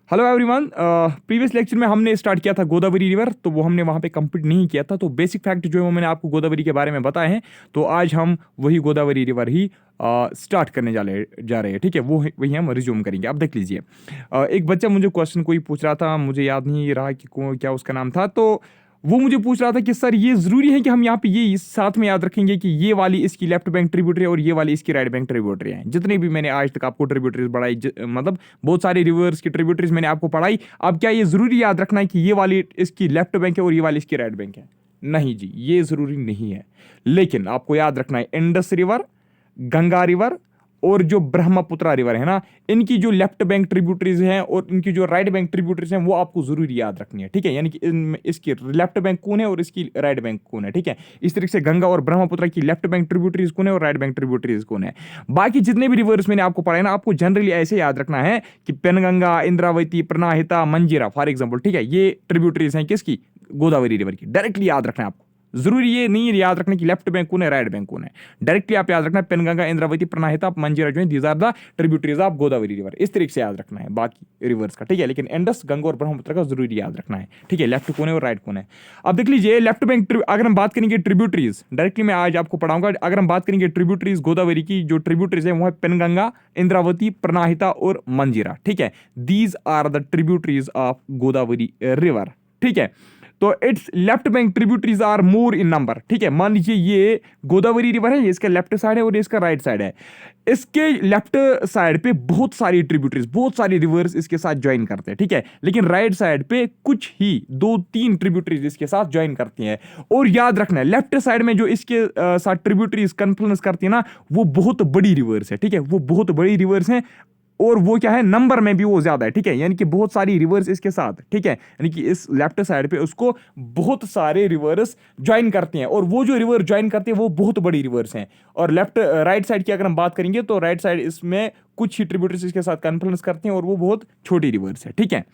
Hello everyone. Previous lecture में हमने start किया था गोदावरी रिवर, तो वो हमने वहाँ पे कंप्लीट नहीं किया था। तो बेसिक फैक्ट जो है वो मैंने आपको गोदावरी के बारे में बताए हैं। तो आज हम वही गोदावरी रिवर ही स्टार्ट करने जा रहे हैं। ठीक है, वो वही हम रिज्यूम करेंगे। अब देख लीजिए, एक बच्चा मुझे क्वेश्चन कोई पूछ रहा था, मुझे याद नहीं रहा कि क्या उसका नाम था। तो वो मुझे पूछ रहा था कि सर ये ज़रूरी है कि हम यहाँ पे ये साथ में याद रखेंगे कि ये वाली इसकी लेफ्ट बैंक ट्रिब्यूटरी और ये वाली इसकी राइट बैंक ट्रिब्यूटरी है। जितने भी मैंने आज तक आपको ट्रिब्यूटरीज बढ़ाई, मतलब बहुत सारे रिवर्स की ट्रिब्यूटरीज मैंने आपको पढ़ाई। अब क्या ये ज़रूरी याद रखना है कि ये वाली इसकी लेफ्ट बैंक है और ये वाली इसकी राइट बैंक है? नहीं जी, ये ज़रूरी नहीं है। लेकिन आपको याद रखना है इंडस रिवर, गंगा रिवर और जो ब्रह्मपुत्रा रिवर है ना, इनकी जो लेफ्ट बैंक ट्रिब्यूटरीज हैं और इनकी जो राइट बैंक ट्रिब्यूटरीज हैं वो आपको जरूरी याद रखनी है। ठीक है, यानी कि इसकी लेफ्ट बैंक कौन है और इसकी राइट बैंक कौन है। ठीक है, इस तरीके से गंगा और ब्रह्मपुत्रा की लेफ्ट बैंक ट्रिब्यूटरीज कौन है और राइट बैंक ट्रिब्यूटरीज कौन है। बाकी जितने भी रिवर्स मैंने आपको पढ़ाए ना, आपको जनरली ऐसे याद रखना है कि पेनगंगा, इंद्रावती, प्रणाहिता, मंजीरा फॉर एग्जाम्पल। ठीक है, ये ट्रिब्यूटरीज हैं किसकी? गोदावरी रिवर की। डायरेक्टली याद रखना है आपको। जरूरी ये नहीं है याद रखने की लेफ्ट बैंक कौन है, राइट बैंक कौन है। डायरेक्टली आप याद रखना है पेनगंगा, इंद्रावती, प्रणाहिता, मंजीरा जो है these are the tributaries of Godavari river. इस तरीके से याद रखना है बाकी रिवर्स का। ठीक है, लेकिन इंडस, गंगा और ब्रह्मपुत्र का जरूरी याद रखना है। ठीक है, लेफ्ट कौन है और राइट कौन है। अब देख लीजिए लेफ्ट बैंक, अगर हम बात करेंगे ट्रिब्यूटरीज, डायरेक्टली मैं आज आपको पढ़ाऊंगा। अगर हम बात करेंगे ट्रिब्यूटरीज गोदावरी की, जो ट्रिब्यूटरीज है वो है पेनगंगा, इंद्रावती, प्रणाहिता और मंजीरा। ठीक है, these are the tributaries of Godavari river. ठीक है, तो its left bank tributaries are more in number. ठीक है, मान लीजिए ये गोदावरी रिवर है, ये इसका लेफ्ट साइड है और ये इसका राइट साइड है। इसके लेफ्ट साइड पे बहुत सारी ट्रिब्यूटरीज, बहुत सारी रिवर्स इसके साथ ज्वाइन करते हैं। ठीक है, लेकिन राइट साइड पे कुछ ही 2-3 ट्रिब्यूटरीज इसके साथ ज्वाइन करती हैं। और याद रखना है लेफ्ट साइड में जो इसके साथ ट्रिब्यूटरीज कन्फ्लुएंस करती है ना, वो बहुत बड़ी रिवर्स है। ठीक है, वो बहुत बड़ी रिवर्स है और वो क्या है, नंबर में भी वो ज्यादा है। ठीक है, यानी कि बहुत सारी रिवर्स इसके साथ। ठीक है, यानी कि इस लेफ्ट साइड पे उसको बहुत सारे रिवर्स ज्वाइन करते हैं और वो जो रिवर ज्वाइन करते हैं वो बहुत बड़ी रिवर्स हैं। और लेफ्ट राइट साइड की अगर हम बात करेंगे तो राइट साइड इसमें कुछ ही ट्रिब्यूटरीज इसके साथ कन्फ्लुएंस करते हैं और वो बहुत छोटी रिवर्स है। ठीक है,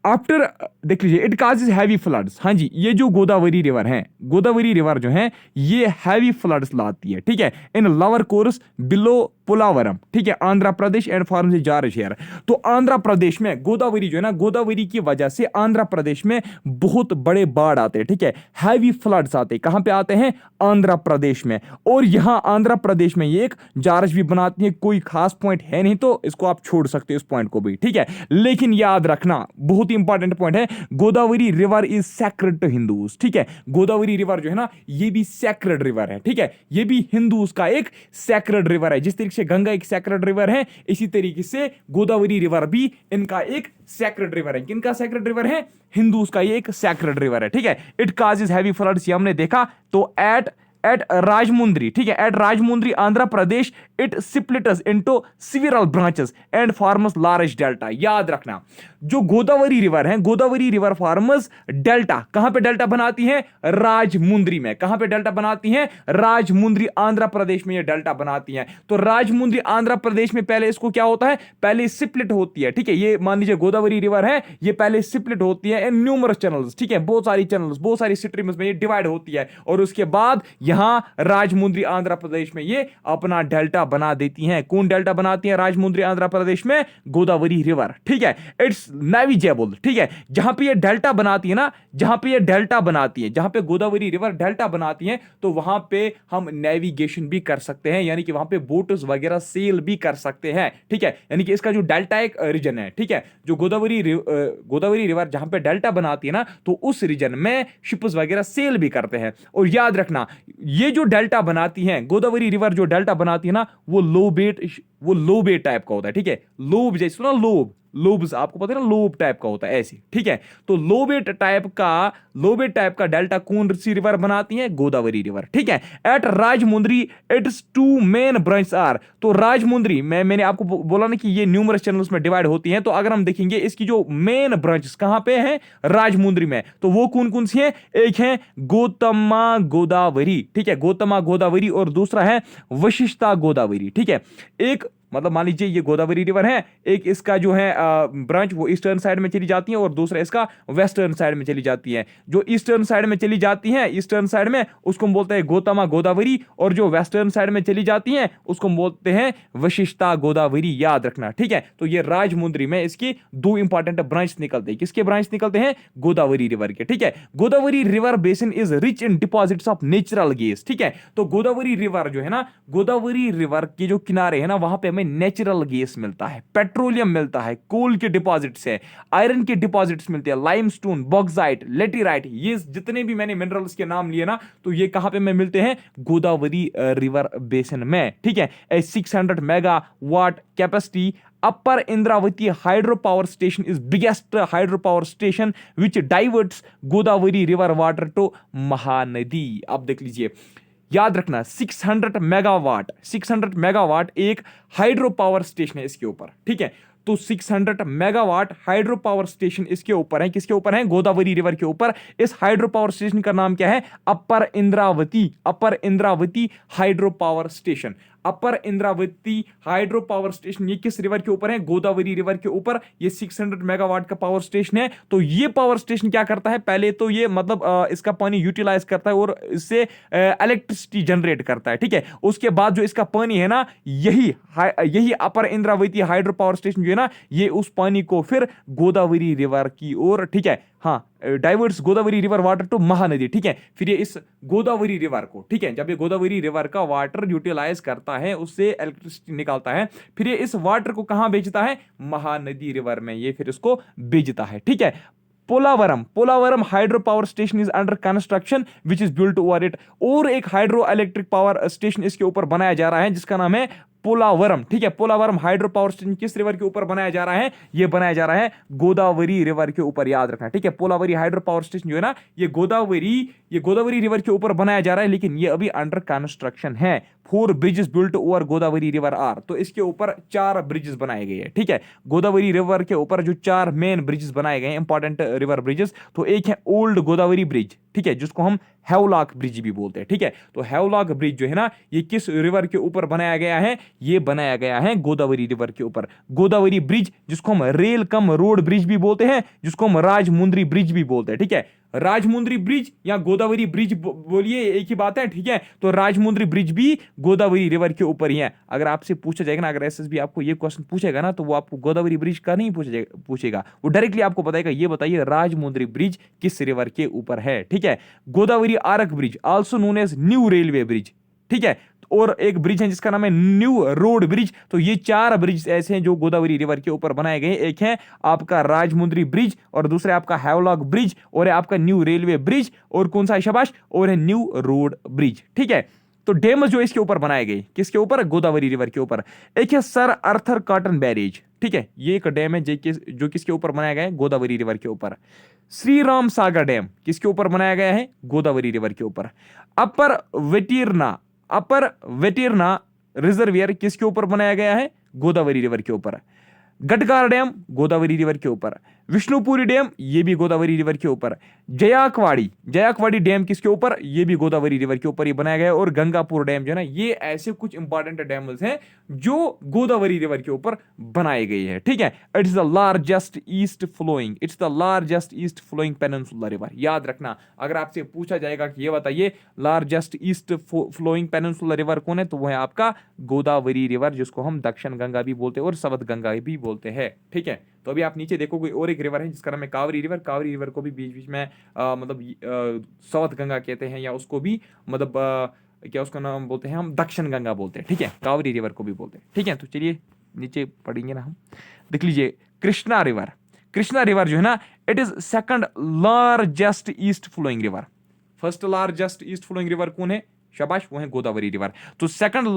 आफ्टर देख लीजिए इट काजेज हैवी फ्लड्स। हाँ जी, ये जो गोदावरी रिवर है, गोदावरी रिवर जो है ये हैवी फ्लड्स लाती है। ठीक है, इन लोअर कोर्स बिलो पुलावरम। ठीक है, आंध्र प्रदेश एंड फॉर्म से जा रही है। तो आंध्र प्रदेश में गोदावरी जो है ना, गोदावरी की वजह से आंध्र प्रदेश में बहुत बड़े बाढ़ आते हैं। ठीक है, हैवी फ्लड्स आते हैं। कहां पे आते हैं? आंध्र प्रदेश में। और यहां आंध्र प्रदेश में ये एक जारज भी बनाती है। कोई खास पॉइंट है नहीं तो इसको आप छोड़ सकते हो, इस पॉइंट को भी। ठीक है, लेकिन याद रखना बहुत ही इंपॉर्टेंट पॉइंट है, Godavari river is sacred to Hindus. ठीक है, गोदावरी रिवर जो है ना ये भी सैक्रेड रिवर है। ठीक है, ये भी हिंदूज का एक सैक्रेड रिवर है। जिस तरीके से गंगा एक सैक्रेड रिवर है, इसी तरीके से गोदावरी रिवर भी इनका एक सैक्रेड रिवर है। किनका सैक्रेड रिवर है? हिंदूज का ये एक सैक्रेड रिवर है। ठीक है, इट काजेज हैवी फ्लड्स, ये हमने देखा। तो एट राजमुंद्री, ठीक है, at Rajahmundry Andhra Pradesh it splits into several branches and forms large delta. याद रखना जो गोदावरी रिवर है, गोदावरी रिवर फॉर्म्स डेल्टा। कहां पे डेल्टा बनाती है? राजमुंद्री में। कहां पे डेल्टा बनाती है? राजमुंद्री आंध्र प्रदेश में ये डेल्टा बनाती है। तो राजमुंद्री आंध्र प्रदेश में पहले इसको क्या होता है? पहले स्प्लिट होती है। ठीक है, ये मान लीजिए गोदावरी रिवर है, ये पहले स्प्लिट होती है इन न्यूमरस चैनल्स। ठीक है, बहुत सारी चैनल्स, बहुत सारी स्ट्रीम्स में ये डिवाइड होती है और उसके बाद यहां राजमुंद्री आंध्र प्रदेश में ये अपना डेल्टा बना देती हैं। कौन डेल्टा बनाती है राजमुंद्री आंध्र प्रदेश में? गोदावरी रिवर। ठीक है, इट्स नेविगेबल। ठीक है, जहां पे ये डेल्टा बनाती है ना, जहां पे ये डेल्टा बनाती है, जहां पे गोदावरी रिवर डेल्टा बनाती है, तो वहां पे हम नेविगेशन भी कर सकते हैं, यानी कि वहां पे बोट्स वगैरह सेल भी कर सकते हैं। ठीक है, यानी कि इसका जो डेल्टा एक रीजन है। ठीक है, जो गोदावरी रिवर जहां पे डेल्टा बनाती है ना, तो उस रीजन में शिप्स वगैरह सेल भी करते हैं। और याद रखना ये जो डेल्टा बनाती है, गोदावरी रिवर जो डेल्टा बनाती है ना, वो लोबेट टाइप का होता है। ठीक है, लोब जैसे सुना, लोब्स आपको पता है ना, लोब टाइप का होता है ऐसे। ठीक है, तो लोबेट टाइप का डेल्टा कौन सी रिवर बनाती है? गोदावरी रिवर। ठीक है, at Rajahmundry its 2 main branch are. तो राजमुंद्री में मैंने आपको बोला ना कि ये न्यूमरस चैनल्स में डिवाइड होती हैं। तो अगर हम देखेंगे इसकी जो मेन ब्रांचेस कहां पे हैं? राजमुंद्री में। तो वो कौन कौन सी है? एक है गौतमा गोदावरी। ठीक है, गौतमा गोदावरी, और दूसरा है वशिष्ठा गोदावरी। ठीक है, एक मतलब मान लीजिए ये गोदावरी रिवर है, एक इसका जो है ब्रांच वो ईस्टर्न साइड में चली जाती है और दूसरा इसका वेस्टर्न साइड में चली जाती है। जो ईस्टर्न साइड में चली जाती है, ईस्टर्न साइड में, उसको हम बोलते हैं गौतमा गोदावरी, और जो वेस्टर्न साइड में चली जाती है उसको हम बोलते हैं वशिष्ठा गोदावरी। याद रखना, ठीक है। तो ये राजमुंद्री में इसकी दो इंपॉर्टेंट ब्रांच निकलते हैं। किसके ब्रांच निकलते हैं? गोदावरी रिवर के, ठीक है। Godavari river basin is rich in deposits of natural gas, ठीक है। तो गोदावरी रिवर जो है ना, गोदावरी रिवर के जो किनारे है ना, वहां पे हमें नेचुरल गैस मिलता है, पेट्रोलियम मिलता है, कोल के डिपॉजिट्स है, आयरन के डिपॉजिट्स मिलते हैं, लाइमस्टोन, बॉक्साइट, लेटेराइट, ये जितने भी मैंने मिनरल्स के नाम लिए ना, तो ये कहां पे में मिलते हैं? गोदावरी रिवर बेसिन में, ठीक है। 600 megawatt capacity Upper Indravati hydropower station is biggest hydropower station which diverts Godavari river water to Mahanadi। अब देख लीजिए, याद रखना 600 मेगावाट एक हाइड्रो पावर स्टेशन है इसके ऊपर, ठीक है। तो 600 मेगावाट हाइड्रो पावर स्टेशन इसके ऊपर है। किसके ऊपर है? गोदावरी रिवर के ऊपर। इस हाइड्रो पावर स्टेशन का नाम क्या है? अपर इंद्रावती हाइड्रो पावर स्टेशन। अपर इंद्रावती हाइड्रो पावर स्टेशन ये किस रिवर के ऊपर है? गोदावरी रिवर के ऊपर। ये 600 मेगावाट का पावर स्टेशन है। तो ये पावर स्टेशन क्या करता है? पहले तो ये मतलब इसका पानी यूटिलाइज करता है और इससे इलेक्ट्रिसिटी जनरेट करता है, ठीक है। उसके बाद जो इसका पानी है ना, यही अपर इंद्रावती हाइड्रो पावर स्टेशन जो है ना, ये उस पानी को फिर गोदावरी रिवर की ओर, ठीक है, हाँ, diverts Godavari river water to Mahanadi, ठीक है। फिर ये इस गोदावरी रिवर को, ठीक है, जब ये गोदावरी रिवर का वाटर यूटिलाइज करता है, उससे इलेक्ट्रिसिटी निकालता है, फिर ये इस वाटर को कहां बेचता है? महानदी रिवर में ये फिर इसको बेचता है, ठीक है। Polavaram hydro power station is under construction which is built over it. और एक हाइड्रो इलेक्ट्रिक पावर स्टेशन इसके ऊपर बनाया जा रहा है जिसका नाम है पोलावरम, ठीक है। पोलावरम हाइड्रो पावर स्टेशन किस रिवर के ऊपर बनाया जा रहा है? ये बनाया जा रहा है गोदावरी रिवर के ऊपर, याद रखना, ठीक है। पोलावरी हाइड्रो पावर स्टेशन जो है ना, ये गोदावरी रिवर के ऊपर बनाया जा रहा है, लेकिन ये अभी अंडर कंस्ट्रक्शन है। 4 bridges built over Godavari river are. तो इसके ऊपर 4 ब्रिजेस बनाए गए हैं, ठीक है। गोदावरी रिवर के ऊपर जो 4 मेन ब्रिजेस बनाए गए हैं, इंपॉर्टेंट रिवर ब्रिजेस, तो एक है ओल्ड गोदावरी ब्रिज, ठीक है, जिसको हम हेवलॉक ब्रिज भी बोलते हैं, ठीक है। तो हेवलॉक ब्रिज जो है ना, ये किस रिवर के ऊपर बनाया गया है? ये बनाया गया है गोदावरी रिवर के ऊपर। गोदावरी ब्रिज, जिसको हम रेल कम रोड ब्रिज भी बोलते हैं, जिसको हम राजमुंद्री ब्रिज भी बोलते हैं, ठीक है। राजमुंद्री ब्रिज या गोदावरी ब्रिज बोलिए, एक ही बात है, ठीक है। तो राजमुंद्री ब्रिज भी गोदावरी रिवर के ऊपर ही है। अगर आपसे पूछा जाएगा ना, अगर एसएसबी आपको ये क्वेश्चन पूछेगा ना, तो वो आपको गोदावरी ब्रिज का नहीं पूछेगा, वो डायरेक्टली आपको बताएगा, ये बताइए राजमुंद्री ब्रिज किस रिवर के ऊपर है, ठीक है। Godavari arch bridge also known as new railway bridge, ठीक है। और एक ब्रिज है जिसका नाम है न्यू रोड ब्रिज। तो ये 4 ब्रिज ऐसे हैं जो गोदावरी रिवर के ऊपर बनाए गए। एक है आपका राजमुंद्री ब्रिज, और दूसरा आपका हैवलॉक ब्रिज, और है आपका न्यू रेलवे ब्रिज, और कौन सा है शाबाश? और है न्यू रोड ब्रिज, ठीक है। तो डैम जो इसके ऊपर बनाए गए, किसके ऊपर? गोदावरी रिवर के ऊपर। एक है सर अर्थर कॉटन बैरेज, ठीक है, ये एक डैम है जो किसके ऊपर बनाया गया है? गोदावरी रिवर के ऊपर। श्री राम सागर डैम किसके ऊपर बनाया गया है? गोदावरी रिवर के ऊपर। अपर वेटिरना रिजर्वियर किसके ऊपर बनाया गया है? गोदावरी रिवर के ऊपर। गटकार डैम गोदावरी रिवर के ऊपर। विष्णुपुरी डैम ये भी गोदावरी रिवर के ऊपर। जयाकवाड़ी डैम किसके ऊपर? ये भी गोदावरी रिवर के ऊपर ही बनाया गया है। और गंगापुर डैम जो है ना, ये ऐसे कुछ इंपॉर्टेंट डैम्स हैं जो गोदावरी रिवर के ऊपर बनाए गए हैं, ठीक है। It's the largest east flowing peninsular river. याद रखना, अगर आपसे पूछा जाएगा कि ये बताइए largest east flowing peninsular river कौन है, तो वो है आपका गोदावरी रिवर, जिसको हम दक्षिण गंगा भी बोलते हैं और सवत गंगा भी बोलते हैं, ठीक है। तो अभी आप नीचे देखोगे और एक रिवर है जिसका नाम है कावेरी रिवर। कावेरी रिवर को भी बीच बीच में मतलब साउथ गंगा कहते हैं, या उसको भी मतलब क्या उसका नाम बोलते हैं हम? दक्षिण गंगा बोलते हैं, ठीक है। कावेरी रिवर को भी बोलते हैं, ठीक है। तो चलिए नीचे पढ़ेंगे ना हम। देख लीजिए कृष्णा रिवर जो है ना, it is second largest east flowing river. First largest east flowing river कौन है? शाबाश, वो है गोदावरी रिवर। तो second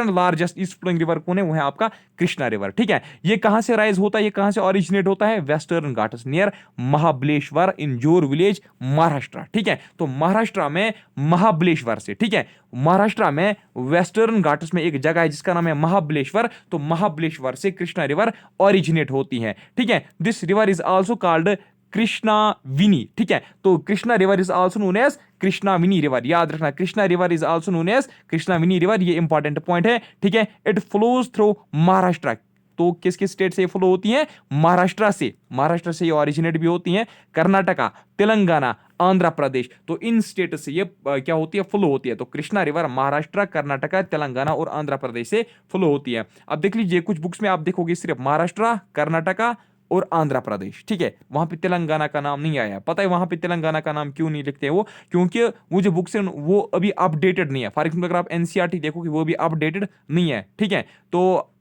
largest east flowing river कौन है? वो है आपका कृष्णा रिवर, ठीक है। ये कहां से राइज होता है, ये कहां से ओरिजिनेट होता है? वेस्टर्न घाट्स नियर महाबलेश्वर इन जोर विलेज, महाराष्ट्र, ठीक है। तो महाराष्ट्र में महाबलेश्वर से, ठीक है, महाराष्ट्र में वेस्टर्न घाट्स में एक जगह है जिसका नाम है महाबलेश्वर। तो महाबलेश्वर से कृष्णा रिवर ओरिजिनेट होती है, ठीक है। This river is also called Krishnaveni, ठीक है। तो Krishna river is also known as Krishnaveni river, याद रखना, Krishna river is also known as Krishnaveni river, ये इंपॉर्टेंट पॉइंट है, ठीक है। इट फ्लोज थ्रू महाराष्ट्र, तो किस किस स्टेट से फ्लो होती हैं? महाराष्ट्र से, महाराष्ट्र से ये ओरिजिनेट भी होती हैं, कर्नाटका, तेलंगाना, आंध्र प्रदेश, तो इन स्टेट से ये क्या होती है? फ्लो होती है। तो कृष्णा रिवर महाराष्ट्र, कर्नाटका, तेलंगाना और आंध्र प्रदेश से फ्लो होती है। अब देख लीजिए कुछ बुक्स में आप देखोगे सिर्फ महाराष्ट्र, कर्नाटका और आंध्र प्रदेश, ठीक है, वहां पे तेलंगाना का नाम नहीं आया। पता है वहां पे तेलंगाना का नाम क्यों नहीं लिखते वो? क्योंकि वो जो बुक्स है वो अभी अपडेटेड नहीं है। फॉर एग्जाम्पल अगर आप एनसीईआरटी देखोगे वो भी अपडेटेड नहीं है, ठीक है। तो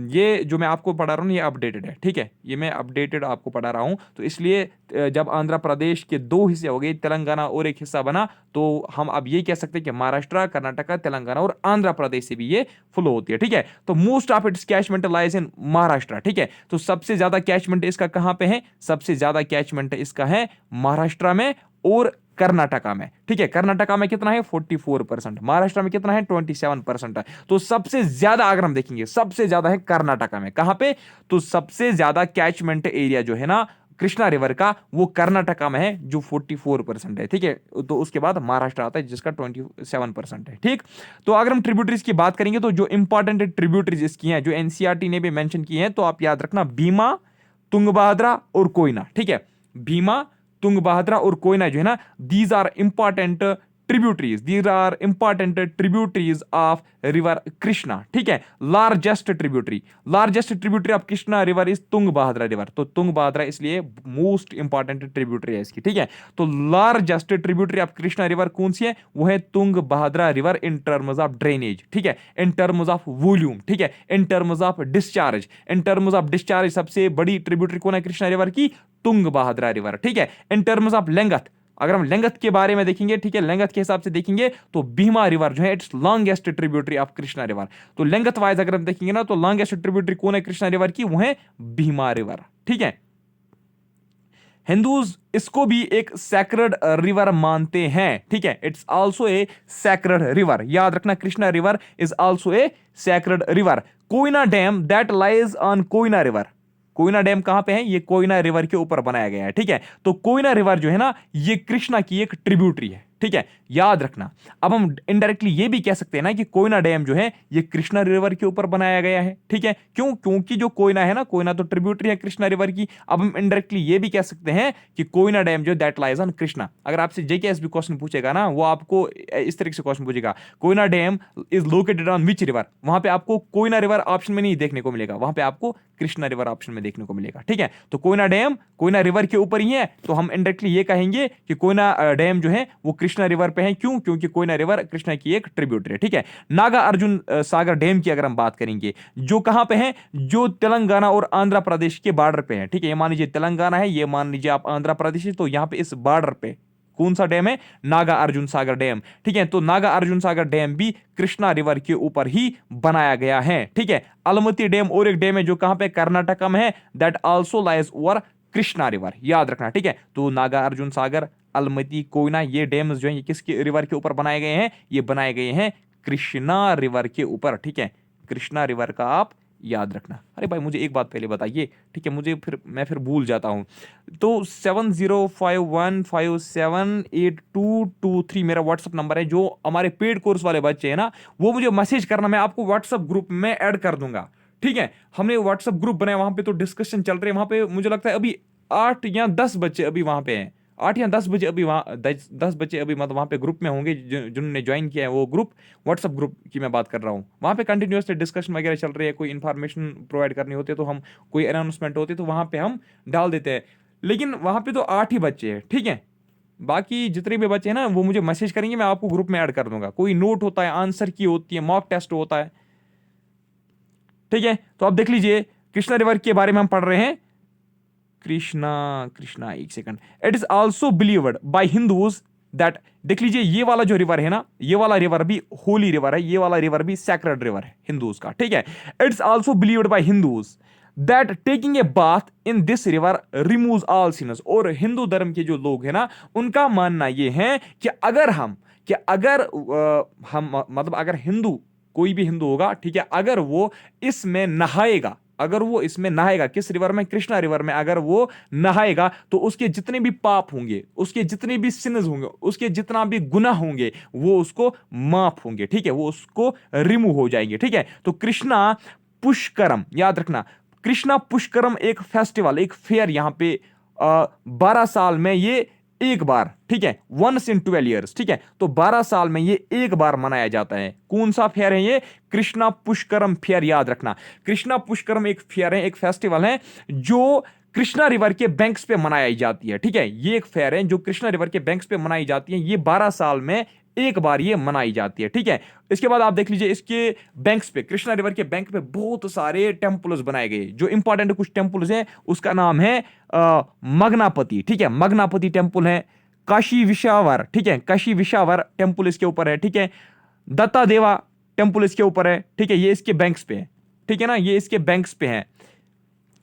ये जो मैं आपको पढ़ा रहा हूँ ये अपडेटेड है, ठीक है, ये मैं अपडेटेड आपको पढ़ा रहा हूँ। तो इसलिए जब आंध्र प्रदेश के दो हिस्से हो गए, तेलंगाना और एक हिस्सा बना, तो हम अब ये कह सकते हैं कि महाराष्ट्र, कर्नाटका, तेलंगाना और आंध्र प्रदेश से भी ये फ्लो होती है, ठीक है। तो most of its catchment lies in Maharashtra, ठीक है। तो सबसे ज्यादा कैचमेंट इसका कहां पे है? सबसे ज्यादा कैचमेंट इसका है महाराष्ट्र में और कर्नाटका में, ठीक है। कर्नाटका में कितना है? 44%, महाराष्ट्र में कितना है? 27% है। तो सबसे ज्यादा अगर हम देखेंगे सबसे ज्यादा है कर्नाटका में। कहां पे? तो सबसे ज्यादा कैचमेंट एरिया जो है ना कृष्णा रिवर का, वो कर्नाटका में है जो 44% है, ठीक है। तो उसके बाद महाराष्ट्र आता है जिसका 27% है, ठीक। तो अगर हम ट्रिब्यूटरीज की बात करेंगे तो जो इंपॉर्टेंट ट्रिब्यूटरीज इसकी हैं, जो एनसीईआरटी ने भी मेंशन की हैं, तो आप याद रखना, भीमा, तुंगभद्रा और कोयना, ठीक है। भीमा, तुंगभद्रा और कोयना जो है ना, these are important tributaries, these are important tributaries of river Krishna, ठीक है। Largest tributary of Krishna river is Tungabhadra river, तो तुंगभद्रा इसलिए मोस्ट इंपॉर्टेंट ट्रिब्यूटरी है इसकी, ठीक है। तो largest tributary of Krishna river कौन सी है? वो है Tungabhadra river in terms of drainage, ठीक है, इन टर्म्स ऑफ वॉल्यूम, ठीक है, in terms of discharge, in terms of discharge सबसे बड़ी ट्रिब्यूटरी कौन है कृष्णा रिवर की? तुंगभद्रा रिवर, ठीक है। इन टर्म्स ऑफ लेंथ, अगर हम लेंथ के बारे में देखेंगे, ठीक है, लेंथ के हिसाब से देखेंगे तो भीमा रिवर जो है it's longest tributary of Krishna river. तो लेंथ वाइज अगर हम देखेंगे ना, तो लॉन्गेस्ट ट्रिब्यूटरी कौन है कृष्णा रिवर की? वो है भीमा रिवर, ठीक है। हिंदूज इसको भी एक सैक्रेड रिवर मानते हैं, ठीक है, it's also a sacred river, याद रखना, Krishna river is also a sacred river. Koyna dam that lies on Koyna river, Koyna dam कहां पे है? ये कोयना रिवर के ऊपर बनाया गया है, ठीक है। तो कोयना रिवर जो है ना, ये कृष्णा की एक ट्रिब्यूटरी है, ठीक है, याद रखना। अब हम इनडायरेक्टली ये भी कह सकते हैं ना कि कोयना डैम जो है ये कृष्णा रिवर के ऊपर बनाया गया है, ठीक है। क्यों? क्योंकि जो कोयना है ना, कोयना तो ट्रिब्यूटरी है कृष्णा रिवर की। अब हम इनडायरेक्टली ये भी कह सकते हैं कि कोयना डैम जो दैट लाइज ऑन कृष्णा। अगर आपसे जेकेएसबी क्वेश्चन पूछेगा ना, वो आपको इस तरीके से क्वेश्चन पूछेगा, Koyna dam is located on which river, वहां पे आपको कोयना रिवर ऑप्शन में नहीं देखने को मिलेगा, वहां पे आपको कृष्णा रिवर ऑप्शन में देखने को मिलेगा, ठीक है। तो कोयना डैम कोयना रिवर के ऊपर ही है, तो हम इनडायरेक्टली ये कहेंगे कि कोयना डैम जो है वो कृष्णा रिवर पे है। क्यों? क्योंकि कोयना रिवर कृष्णा की एक ट्रिब्यूटरी है, ठीक है। नागा अर्जुन सागर डैम की अगर हम बात करेंगे, जो कहां पे है? जो तेलंगाना और आंध्र प्रदेश के बॉर्डर पे है, ठीक है। ये मान लीजिए तेलंगाना है, ये मान लीजिए आप आंध्र प्रदेश है, तो यहां पे इस बॉर्डर पे कौन सा डैम है? नागा अर्जुन सागर डैम, ठीक है। तो नागा अर्जुन सागर डैम भी कृष्णा रिवर के ऊपर ही बनाया गया है, ठीक है। अलमती डैम और एक डैम है जो कहां पे? कर्नाटका में है, that also lies over Krishna river, याद रखना, ठीक है। तो नागा अर्जुन सागर, अलमती, कोयना, ये डैम्स जो है ये किसके रिवर के ऊपर बनाए गए हैं? ये बनाए गए हैं कृष्णा रिवर के ऊपर, ठीक है। कृष्णा रिवर का आप याद रखना। अरे भाई मुझे एक बात पहले बताइए, ठीक है, मैं फिर भूल जाता हूं। तो 7051578223 मेरा व्हाट्सअप नंबर है। जो हमारे पेड कोर्स वाले बच्चे हैं ना, वो मुझे मैसेज करना, मैं आपको व्हाट्सअप ग्रुप में ऐड कर दूंगा, ठीक है। हमने व्हाट्सअप ग्रुप बनाया, वहां पे तो डिस्कशन चल रहे हैं, वहां पे मुझे लगता है अभी 8 या 10 बच्चे अभी वहां पे हैं, 8 या 10 बजे अभी वहाँ 10 बच्चे अभी मतलब वहाँ पे ग्रुप में होंगे जिन्होंने ज्वाइन किया है वो ग्रुप, व्हाट्सअप ग्रुप की मैं बात कर रहा हूँ। वहाँ पे कंटिन्यूसली डिस्कशन वगैरह चल रही है, कोई इन्फॉर्मेशन प्रोवाइड करनी होती है तो हम, कोई अनाउंसमेंट होती है तो वहाँ पे हम डाल देते हैं। लेकिन वहाँ पे तो 8 ही बच्चे हैं, ठीक है। बाकी जितने भी बच्चे हैं ना वो मुझे मैसेज करेंगे, मैं आपको ग्रुप में ऐड कर दूंगा। कोई नोट होता है, आंसर की होती है, मॉक टेस्ट होता है, ठीक है। तो आप देख लीजिए कृष्णा रिवर के बारे में हम पढ़ रहे हैं। कृष्णा एक second. It is also believed by Hindus that, देख लीजिए ये वाला जो रिवर है ना, ये वाला रिवर भी होली रिवर है, ये वाला रिवर भी सैक्रेड रिवर है हिंदूज का, ठीक है। It's also believed by Hindus that taking a bath in this river removes all sins. और हिंदू धर्म के जो लोग हैं ना, उनका मानना ये है कि अगर हम मतलब अगर हिंदू, कोई भी हिंदू होगा, ठीक है, अगर वो इसमें नहाएगा, अगर वो इसमें नहाएगा, किस रिवर में, कृष्णा रिवर में अगर वो नहाएगा तो उसके जितने भी पाप होंगे, उसके जितने भी सिन्स होंगे, उसके जितना भी गुनाह होंगे वो उसको माफ होंगे, ठीक है, वो उसको रिमूव हो जाएंगे, ठीक है। तो कृष्णा पुष्करम, याद रखना, कृष्णा पुष्करम एक फेस्टिवल, एक फेयर यहां पे 12 साल में ये एक बार, ठीक है, वंस इन 12 ईयर्स, ठीक है। तो 12 साल में ये एक बार मनाया जाता है। कौन सा फेयर है ये? कृष्णा पुष्करम फेयर, याद रखना। कृष्णा पुष्करम एक फेयर है, एक फेस्टिवल है जो कृष्णा रिवर के बैंक्स पे मनाई जाती है, ठीक है। ये एक फेयर है जो कृष्णा रिवर के बैंक्स पे मनाई जाती है। ये 12 साल में एक बार ये मनाई जाती है, ठीक है। इसके बाद आप देख लीजिए, इसके बैंक्स पे, कृष्णा रिवर के बैंक पे बहुत सारे टेम्पल्स बनाए गए। जो इंपॉर्टेंट कुछ टेम्पल्स हैं उसका नाम है मगनापति, ठीक है, मगनापति टेम्पल है। काशी विशावर, ठीक है, काशी विशावर टेम्पल इसके ऊपर है, ठीक है। दत्ता देवा टेम्पल इसके ऊपर है, ठीक है, ये इसके बैंक्स पे है, ठीक है ना, ये इसके बैंक्स पे है,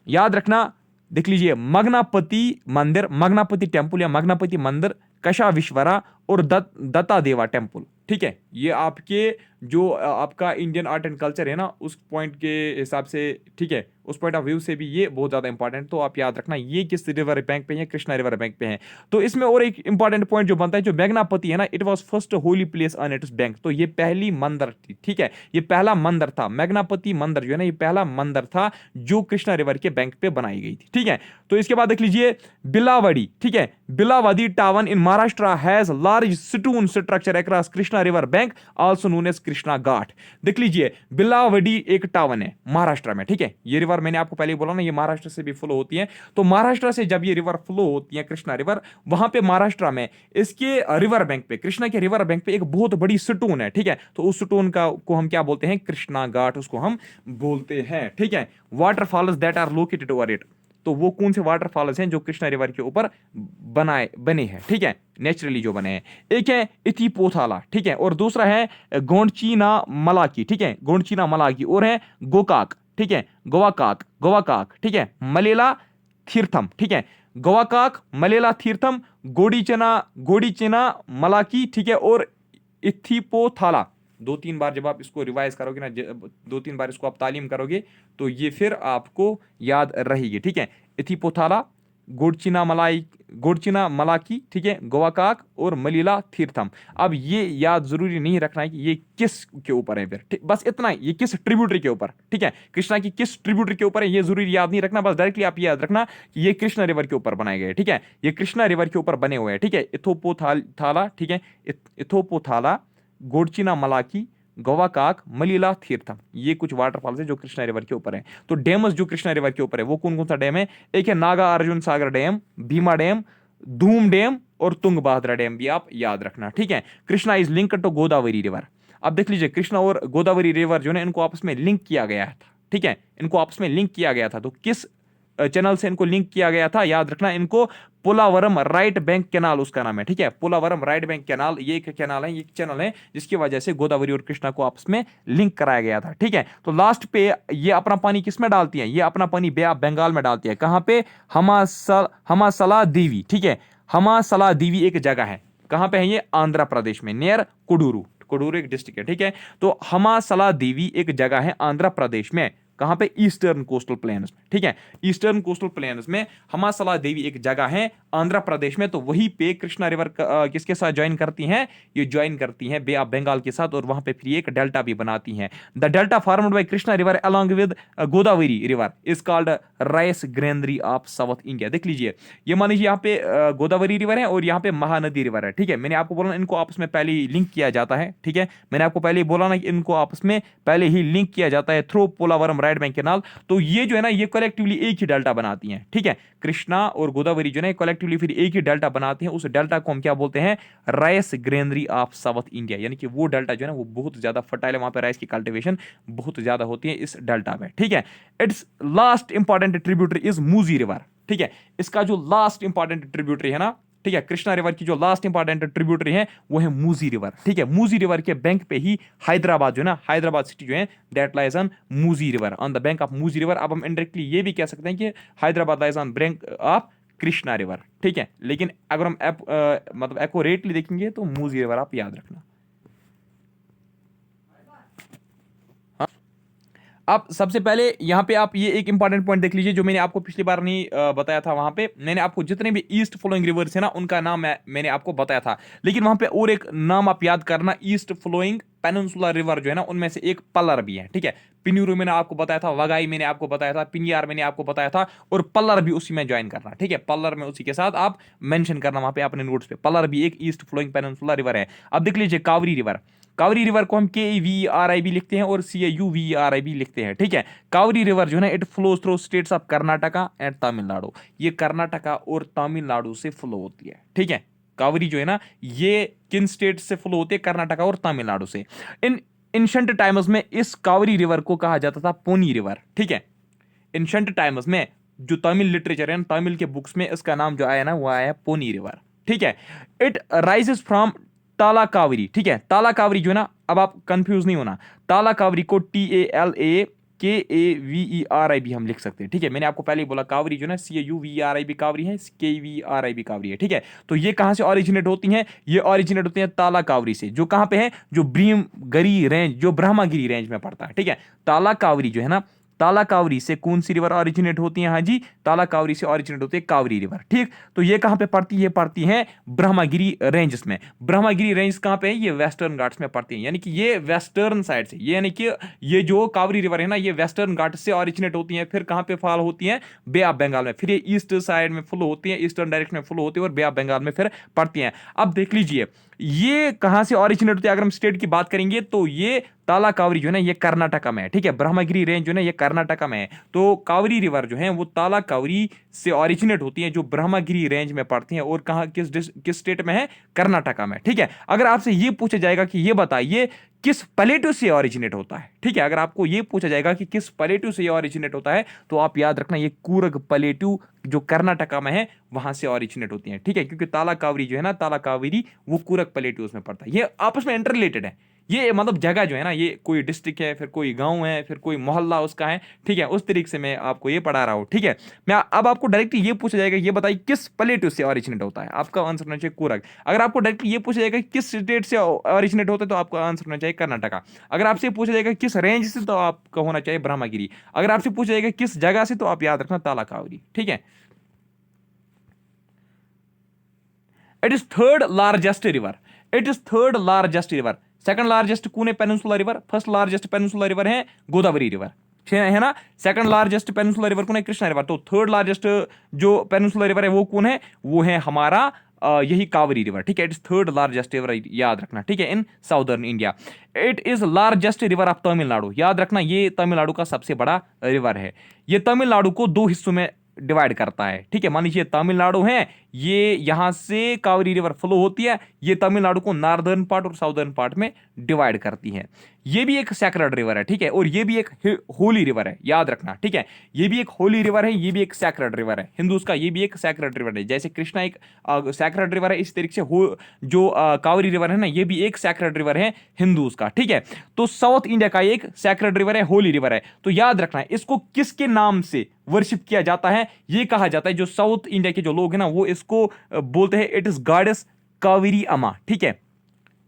याद रखना। देख लीजिए, मगनापति मंदिर, मगनापति टेम्पल या मगनापति मंदिर, कशा विश्वरा और दत्ता देवा टेम्पल, ठीक है। ये आपके जो आपका इंडियन आर्ट एंड कल्चर है ना, उस पॉइंट के हिसाब से, ठीक है, उस पॉइंट ऑफ व्यू से भी ये बहुत ज्यादा इंपॉर्टेंट। तो आप याद रखना ये किस रिवर बैंक पे है, कृष्णा रिवर बैंक पे है। तो इसमें और एक इंपॉर्टेंट पॉइंट जो बनता है, जो मैग्नापति है ना, it was first holy place on it's bank. तो ये पहली मंदिर थी, ठीक है, ये पहला मंदिर था। मैग्नापति मंदिर जो है ना, ये पहला मंदिर था जो कृष्णा रिवर के बैंक पे बनाई गई थी, ठीक है। तो इसके बाद देख लीजिए बिलावड़ी, ठीक है, Bilawadi town in Maharashtra has large stone structure across Krishna river bank, also known as Krishna ghat. देख लीजिए, बिलावडी एक टावन है महाराष्ट्र में, ठीक है। ये रिवर मैंने आपको पहले बोला ना, ये महाराष्ट्र से भी फ्लो होती है। तो महाराष्ट्र से जब ये रिवर फ्लो होती है, कृष्णा रिवर, वहां पे महाराष्ट्र में इसके रिवर बैंक पे, कृष्णा के रिवर बैंक पे एक बहुत बड़ी स्टोन है, ठीक है। तो उस स्टोन का को हम क्या बोलते हैं? कृष्णा घाट उसको हम बोलते हैं, ठीक है। Waterfalls that are located over it, तो वो कौन से वाटरफॉल्स हैं जो कृष्णा रिवर के ऊपर बने हैं, ठीक है, नेचुरली जो बने हैं। एक है इथिपोथाला, ठीक है, और दूसरा है गोंडचीना मलाकी, ठीक है, गोंडचीना मलाकी, और है गोकाक, ठीक है, गोवाकाक, गोवाकाक, ठीक है, मलेला तीर्थम, ठीक है, गोवाकाक, मलेला तीर्थम, गोडीचना मलाकी, ठीक है, और इथिपोथाला। 2-3 बार जब आप इसको रिवाइज करोगे ना, 2-3 बार इसको आप तालीम करोगे तो ये फिर आपको याद रहेगी, ठीक है। इथिपोथाला, गोडचिना मलाकी, ठीक है, गोवाकाक और मलीला तीर्थम। अब ये याद जरूरी नहीं रखना है कि ये किस के ऊपर है, फिर बस इतना ही, ये किस ट्रिब्यूटरी के ऊपर, ठीक है, कृष्णा की किस ट्रिब्यूटरी के ऊपर है ये जरूरी याद नहीं रखना। बस डायरेक्टली आप याद रखना कि ये कृष्णा रिवर के ऊपर बनाए गए, ठीक है, ये कृष्णा रिवर के ऊपर बने हुए हैं, ठीक है। इथोपोथाला, ठीक है, इथोपोथाला, गोडचिना मलाकी, गोवाकाक, मलीला तीर्थम, ये कुछ वाटरफॉल्स है जो कृष्णा रिवर के ऊपर है। तो डैम्स जो कृष्णा रिवर के ऊपर है वो कौन कौन सा डैम है? एक है Naga Arjun Sagar dam, Bhima dam, Dhom dam और तुंगभद्रा डैम भी आप याद रखना, ठीक है। Krishna is link to Godavari river. अब देख लीजिए, कृष्णा और गोदावरी रिवर जो है इनको आपस में लिंक किया गया था, ठीक है, इनको आपस में लिंक किया गया था। तो किस चैनल से इनको लिंक किया गया था? याद रखना, इनको पोलावरम राइट बैंक कैनाल उसका नाम है, ठीक है, पोलावरम राइट बैंक कैनाल, ये एक कैनाल है, ये चैनल है जिसकी वजह से गोदावरी और कृष्णा को आपस में लिंक कराया गया था, ठीक है। तो लास्ट पे ये अपना पानी किस में डालती है? ये अपना पानी बे ऑफ बंगाल में डालती है। कहां पे? हमासला देवी, ठीक है, हमासला देवी एक जगह है, कहां पे है ये? आंध्र प्रदेश में, नियर कोडूरू। कोडूरू एक डिस्ट्रिक्ट है, ठीक है। तो हमासला देवी एक जगह है आंध्र प्रदेश में, कहां पे? ईस्टर्न कोस्टल प्लेन्स में, ठीक है, ईस्टर्न कोस्टल प्लेन्स में हमासला देवी एक जगह है आंध्र प्रदेश में। तो वहीं पे कृष्णा रिवर किसके साथ ज्वाइन करती हैं? ये ज्वाइन करती हैं बे ऑफ बंगाल के साथ, और वहां पे फिर एक डेल्टा भी बनाती हैं। The delta formed by Krishna river along with Godavari river is called rice granary of south India. देख लीजिए, ये मान लीजिए यहाँ पे गोदावरी रिवर है और यहाँ पे महानदी रिवर है, ठीक है। मैंने आपको बोला इनको आपस में पहले ही लिंक किया जाता है, ठीक है, मैंने आपको पहले ही बोला ना कि इनको आपस में पहले ही लिंक किया जाता है through Polavaram right bank canal. तो ये जो है ना, ये कलेक्टिवली एक ही डेल्टा बनाती हैं, ठीक है। कृष्णा और गोदावरी जो है कलेक्टिवली फिर एक ही डेल्टा बनाते हैं। उस डेल्टा को हम क्या बोलते हैं? Rice granary of south India, यानी कि वो डेल्टा जो है ना वो बहुत ज्यादा फर्टाइल है, वहां पे राइस की कल्टीवेशन बहुत ज्यादा होती है इस डेल्टा में, ठीक है। Its last important tributary is Musi river, ठीक है, इसका जो लास्ट इंपॉर्टेंट ट्रिब्यूटरी है ना, ठीक है, कृष्णा रिवर की जो लास्ट इंपॉर्टेंट ट्रिब्यूटरी है वो है मूजी रिवर, ठीक है। मूजी रिवर के बैंक पे ही हैदराबाद जो है ना, हैदराबाद सिटी जो है that lies on Musi river, on the bank of Musi river. अब हम इनडायरेक्टली ये भी कह सकते हैं कि Hyderabad lies on bank of Krishna river, ठीक है। लेकिन अगर हम मतलब एक्यूरेटली देखेंगे तो मूजी रिवर आप याद रखना। आप सबसे पहले यहाँ पे आप ये एक इंपॉर्टेंट पॉइंट देख लीजिए जो मैंने आपको पिछली बार नहीं बताया था। वहां पे मैंने आपको जितने भी ईस्ट फ्लोइंग रिवर्स है ना उनका नाम मैंने आपको बताया था, लेकिन वहां पे और एक नाम आप याद करना, ईस्ट फ्लोइंग पेनिनसुलर रिवर जो है ना उनमें से एक पल्लर भी है, ठीक है। पिन्यूरू मैंने आपको बताया था, वगाई मैंने आपको बताया था, पिनियार मैंने आपको बताया था, और पल्लर भी उसी में ज्वाइन करना, ठीक है। पल्लर में उसी के साथ आप मेंशन करना वहां पे अपने नोट्स पे, पल्लर भी एक ईस्ट फ्लोइंग पेनिनसुलर रिवर है। अब देख लीजिए कावेरी रिवर, कावेरी रिवर को हम KVRI भी लिखते हैं और CAUVERI भी लिखते हैं, ठीक है। कावेरी रिवर जो है ना it flows through states of Karnataka and Tamil Nadu, ये कर्नाटका और तमिलनाडु से फ्लो होती है, ठीक है। कावेरी जो है ना ये किन स्टेट से फ्लो होती है, कर्नाटका और तमिलनाडु से। इन एंशिएंट टाइम्स में इस कावेरी रिवर को कहा जाता था पोनी रिवर, ठीक है। एंशिएंट टाइम्स में जो तमिल लिटरेचर है, तमिल के बुक्स में इसका नाम जो आया ना वो आया पोनी रिवर, ठीक है। इट राइजेस फ्रॉम ताला कावेरी, ठीक है। ताला कावेरी जो है ना, अब आप कंफ्यूज नहीं होना, ताला कावेरी को TALAKAVERI भी हम लिख सकते हैं, ठीक है। मैंने आपको पहले ही बोला कावेरी जो है ना CAUVERI भी कावेरी है, KVRI भी कावेरी है, ठीक है। तो ये कहां से ऑरिजिनेट होती हैं, ये ऑरिजिनेट होती हैं ताला कावेरी से, जो कहां पे है, जो ब्रह्मगिरी रेंज, जो ब्रह्मगिरी रेंज में पड़ता है, ठीक है। ताला कावेरी जो है ना, ताला कावेरी से कौन सी रिवर ऑरिजिनेट होती है, हाँ जी, ताला कावेरी से ऑरिजिनेट होती है कावेरी रिवर, ठीक। तो ये कहां पे पड़ती है, पड़ती है ब्रह्मगिरी रेंजेस में। ब्रह्मगिरी रेंज कहां पे है, ये वेस्टर्न घाट्स में पड़ती है, यानी कि ये वेस्टर्न साइड से, यानी कि ये जो कावेरी रिवर है ना ये वेस्टर्न घाट्स से ऑरिजिनेट होती है, फिर कहां पे फॉल होती है, बे ऑफ बंगाल में, फिर ये ईस्ट साइड में फ्लो होती है, ईस्टर्न डायरेक्शन में फ्लो होती है और बे ऑफ बंगाल में फिर पड़ती है। अब देख लीजिए ये कहां से ऑरिजिनेट होती है, अगर हम स्टेट की बात करेंगे तो ये ताला कावेरी जो है ना ये कर्नाटका में है, ठीक है। ब्रह्मगिरी रेंज जो है ना ये कर्नाटका में है, तो कावेरी रिवर जो है वो ताला कावेरी से ऑरिजिनेट होती है, जो ब्रह्मगिरी रेंज में पड़ती है, और कहां किस स्टेट में है, कर्नाटका में, ठीक है। अगर आपसे ये पूछा जाएगा कि ये बताइए किस प्लेटू से ऑरिजिनेट होता है, ठीक है, अगर आपको ये पूछा जाएगा कि किस प्लेटू से ऑरिजिनेट होता है, तो आप याद रखना ये कूर्ग प्लेटू जो कर्नाटका में है वहां से ऑरिजिनेट होती है, ठीक है। क्योंकि ताला कावेरी जो है ना, ताला कावेरी वो कूर्ग प्लेटूज में पड़ता है, ये आपस में इंटर रिलेटेड है। ये मतलब जगह जो है ना, ये कोई डिस्ट्रिक्ट है, फिर कोई गांव है, फिर कोई मोहल्ला उसका है, ठीक है। उस तरीके से मैं आपको ये पढ़ा रहा हूं, ठीक है। मैं अब आपको डायरेक्टली ये पूछा जाएगा ये बताइए किस प्लेटू से ऑरिजिनेट होता है, आपका आंसर होना चाहिए कूर्ग। अगर आपको डायरेक्टली ये पूछा जाएगा किस स्टेट से ऑरिजिनेट होता है, तो आपका आंसर होना चाहिए कर्नाटका। अगर आपसे पूछा जाएगा किस रेंज से, तो आपका होना चाहिए ब्रह्मगिरी। अगर आपसे पूछा जाएगा किस जगह से, तो आप याद रखना ताला कावेरी, ठीक है। It is third largest river, it is third largest river. Second largest कौन है, peninsular river. First largest peninsular river है गोदावरी रिवर, है ना। सेकंड लार्जेस्ट पेनिनसुलर रिवर कौन है, कृष्णा रिवर। तो थर्ड लार्जेस्ट जो पेनिनसुलर रिवर है वो कौन है, वो है हमारा यही कावेरी रिवर, ठीक है। It is third largest river, याद रखना, ठीक है, इन southern India. It is largest river of Tamil Nadu, याद रखना ये तमिलनाडु का सबसे बड़ा रिवर है। ये तमिलनाडु को दो हिस्सों में डिवाइड करता है, ठीक है। मान लीजिए तमिलनाडु है, ये यहां से कावेरी रिवर फ्लो होती है, ये तमिलनाडु को नॉर्दर्न पार्ट और साउदर्न पार्ट में डिवाइड करती है। ये भी एक सैक्रेड रिवर है, ठीक है, और ये भी एक होली रिवर है, याद रखना, ठीक है। ये भी एक होली रिवर है, ये भी एक सैक्रेड रिवर है हिंदूज का, ये भी एक सैक्रेड रिवर है। जैसे कृष्णा एक सैक्रेड रिवर है, इस तरीके से जो कावेरी रिवर है ना ये भी एक सैक्रेड रिवर है हिंदूज का, ठीक है। तो साउथ इंडिया का एक सैक्रेड रिवर है, होली रिवर है। तो याद रखना इसको किसके नाम से वर्शिप किया जाता है, ये कहा जाता है, जो साउथ इंडिया के जो लोग हैं ना वो इसको बोलते हैं इट इज गॉडेस कावेरी अम्मा, ठीक है,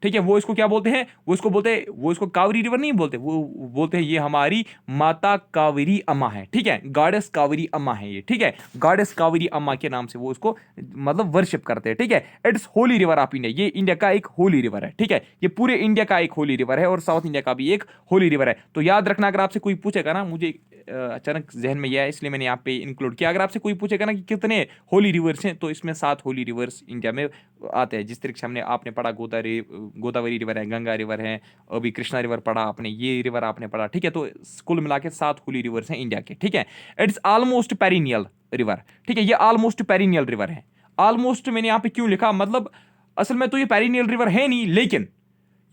ठीक है। वो इसको क्या बोलते हैं, वो इसको बोलते हैं, वो इसको कावेरी रिवर नहीं बोलते, वो बोलते हैं ये हमारी माता कावेरी अम्मा है, ठीक है। गॉडेस कावेरी अम्मा है ये, ठीक है। गॉडेस कावेरी अम्मा के नाम से वो इसको मतलब वर्शिप करते हैं, ठीक है। It's Holi river of India, ये इंडिया का एक होली रिवर है, ठीक है। ये पूरे इंडिया का एक होली रिवर है और साउथ इंडिया का भी एक होली रिवर है। तो याद रखना अगर आपसे कोई पूछेगा ना, मुझे अचानक जहन में यह है इसलिए मैंने यहाँ पे इंक्लूड किया, अगर आपसे कोई पूछेगा ना कि कितने होली रिवर्स हैं, तो इसमें 7 होली रिवर्स इंडिया में आते हैं। जिस तरीके से आपने पढ़ा गोदावरी रिवर है, गंगा रिवर है, अभी कृष्णा रिवर पढ़ा आपने, ये रिवर आपने पढ़ा, ठीक है। तो कुल मिला के 7 होली रिवर्स हैं इंडिया के, ठीक है। इट्स ऑलमोस्ट पेरिनियल रिवर, ठीक है, ये ऑलमोस्ट पेरिनियल रिवर है। ऑलमोस्ट मैंने यहाँ पे क्यों लिखा, मतलब असल में तो ये पेरिनियल रिवर है नहीं, लेकिन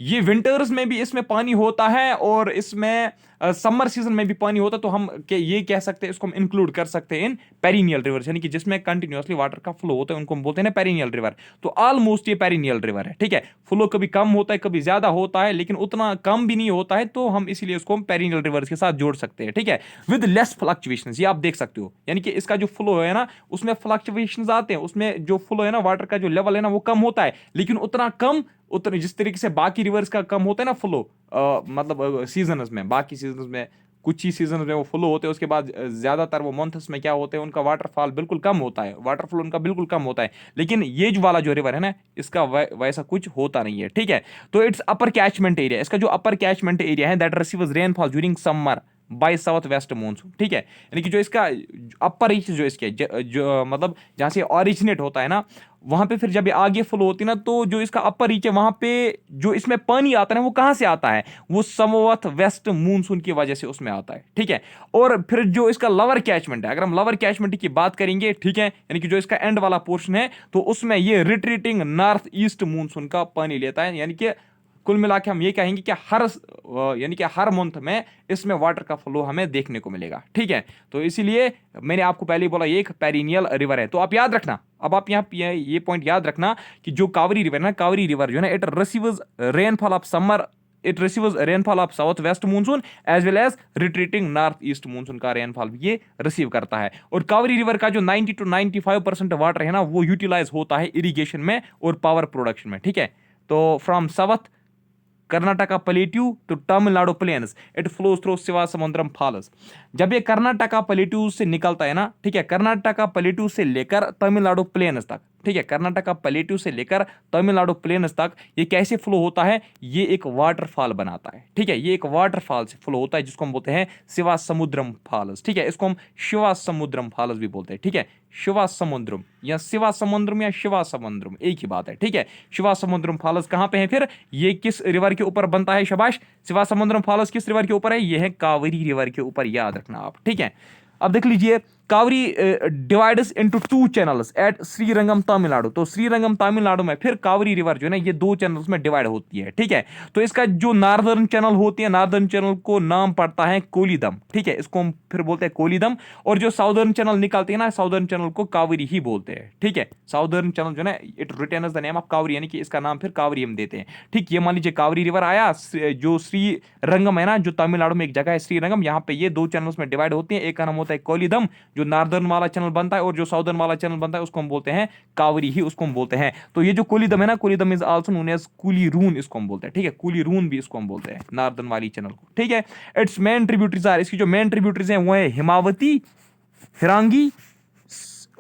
ये विंटर्स में भी इसमें पानी होता है और इसमें समर सीजन में भी पानी होता है, तो हम ये कह सकते हैं, इसको हम इंक्लूड कर सकते हैं इन पेरिनियल रिवर्स, यानी कि जिसमें कंटिन्यूअसली वाटर का फ्लो होता है उनको हम बोलते हैं ना पेरिनियल रिवर। तो ऑलमोस्ट ये पेरिनियल रिवर है, ठीक है। फ्लो कभी कम होता है कभी ज्यादा होता है, लेकिन उतना कम भी नहीं होता है, तो हम इसीलिए उसको हम पेरिनियल रिवर्स के साथ जोड़ सकते हैं, ठीक है। विद लेस फ्लक्चुएशन, ये आप देख सकते हो, यानी कि इसका जो फ्लो है ना उसमें फ्लक्चुएशन आते हैं, उसमें जो फ्लो है ना वाटर का जो लेवल है ना वो कम होता है, लेकिन उतना कम उतने जिस तरीके से बाकी रिवर्स का कम होता है ना फ्लो, मतलब सीजन में, बाकी सीजन में कुछ ही सीजन में वो फ्लो होते हैं, उसके बाद ज़्यादातर वो मंथ्स में क्या होते हैं, उनका वाटरफॉल बिल्कुल कम होता है, वाटरफ्लो उनका बिल्कुल कम होता है। लेकिन ये जो वाला जो रिवर है ना, इसका वैसा कुछ होता नहीं है, ठीक है। तो इट्स अपर कैचमेंट एरिया, इसका जो अपर कैचमेंट एरिया है that receives rainfall during summer by south west monsoon, ठीक है। यानी कि जो इसका अपर रीच जो इसके जो मतलब जहाँ से ऑरिजिनेट होता है ना, वहाँ पे फिर जब ये आगे फ्लो होती है ना, तो जो इसका अपर रीच है वहाँ पे जो इसमें पानी आता है ना, वो कहाँ से आता है, वो साउथ वेस्ट मानसून की वजह से उसमें आता है, ठीक है। और फिर जो इसका लोअर कैचमेंट है, अगर हम लोअर कैचमेंट की बात करेंगे, ठीक है, यानी कि जो इसका एंड वाला पोर्शन है, तो उसमें ये रिट्रीटिंग नॉर्थ ईस्ट मानसून का पानी लेता है। यानी कि कुल मिला के हम ये कहेंगे कि यानी कि हर मंथ में इसमें वाटर का फ्लो हमें देखने को मिलेगा, ठीक है। तो इसीलिए मैंने आपको पहले ही बोला ये एक पेरिनियल रिवर है। तो आप याद रखना, अब आप यहाँ ये पॉइंट याद रखना कि जो कावेरी रिवर है ना, कावेरी रिवर जो है ना, it receives rainfall of summer, it receives rainfall of south west monsoon as well as retreating north east monsoon का रेनफॉल भी ये रिसीव करता है। और कावेरी रिवर का जो 90 to 95% वाटर है ना, वो यूटिलाइज होता है इरिगेशन में और पावर प्रोडक्शन में, ठीक है। तो from south Karnataka plateau to Tamil Nadu plains it flows through Shivasamudram falls. जब ये कर्नाटका प्लेट्यू से निकलता है ना, ठीक है, कर्नाटका प्लेट्यू से लेकर तमिलनाडु प्लेन्स तक, ठीक है, कर्नाटका प्लेट्यू से लेकर तमिलनाडु प्लेन्स तक ये कैसे फ्लो होता है, ये एक वाटरफॉल बनाता है, ठीक है। ये एक वाटरफॉल से फ्लो होता है जिसको हम बोलते हैं शिवासमुद्रम फॉल्स, ठीक है। इसको हम शिवासमुद्रम फॉल्स भी बोलते हैं, ठीक है। शिवासमुद्रम या शिवासमुद्रम या शिवासमुद्रम एक ही बात है, ठीक है। शिवासमुद्रम फॉल्स कहाँ पे है फिर, ये किस रिवर के ऊपर बनता है, शाबाश, शिवासमुद्रम फॉल्स किस रिवर के ऊपर है, ये है कावेरी रिवर के ऊपर, याद रखना आप, ठीक है। अब देख लीजिए, Kaveri divides into 2 channels at Srirangam Tamil Nadu. तो श्रीरंगम तमिलनाडु में फिर कावेरी रिवर जो है ना, ये 2 चैनल्स में डिवाइड होती है, ठीक है। तो इसका जो नॉर्दर्न चैनल होती है, नॉर्दर्न चैनल को नाम पड़ता है कोलीदम, ठीक है, इसको हम फिर बोलते हैं कोलीदम। और जो साउदर्न चैनल निकलते हैं ना, साउदर्न चैनल को कावेरी ही बोलते हैं, ठीक है। साउदर्न चैनल जो है it retain as the name of Kaveri, यानी कि इसका नाम फिर कावेरी हम देते हैं, ठीक। ये मान लीजिए कावेरी रिवर आया, जो श्रीरंगम है ना, जो तमिलनाडु में एक जगह है श्रीरंगम, यहाँ पे ये 2 चैनल्स में डिवाइड होती है। एक का नाम होता है कोलीदम, जो नॉर्दर्न वाला चैनल बनता है, और जो साउदर्न वाला चैनल बनता है उसको हम बोलते हैं कावेरी ही, उसको हम बोलते हैं। तो ये जो कोलीदम है ना, कोलीदम इज आल्सो नोन एज कुलीरून, इसको हम बोलते हैं, ठीक है, कुलीरून भी इसको हम बोलते हैं, नॉर्दर्न वाली चैनल को, ठीक है। इट्स मेन ट्रिब्यूटरीज आर, इसकी जो मेन ट्रिब्यूटरीज हैं वो है हिमावती, फिरांगी,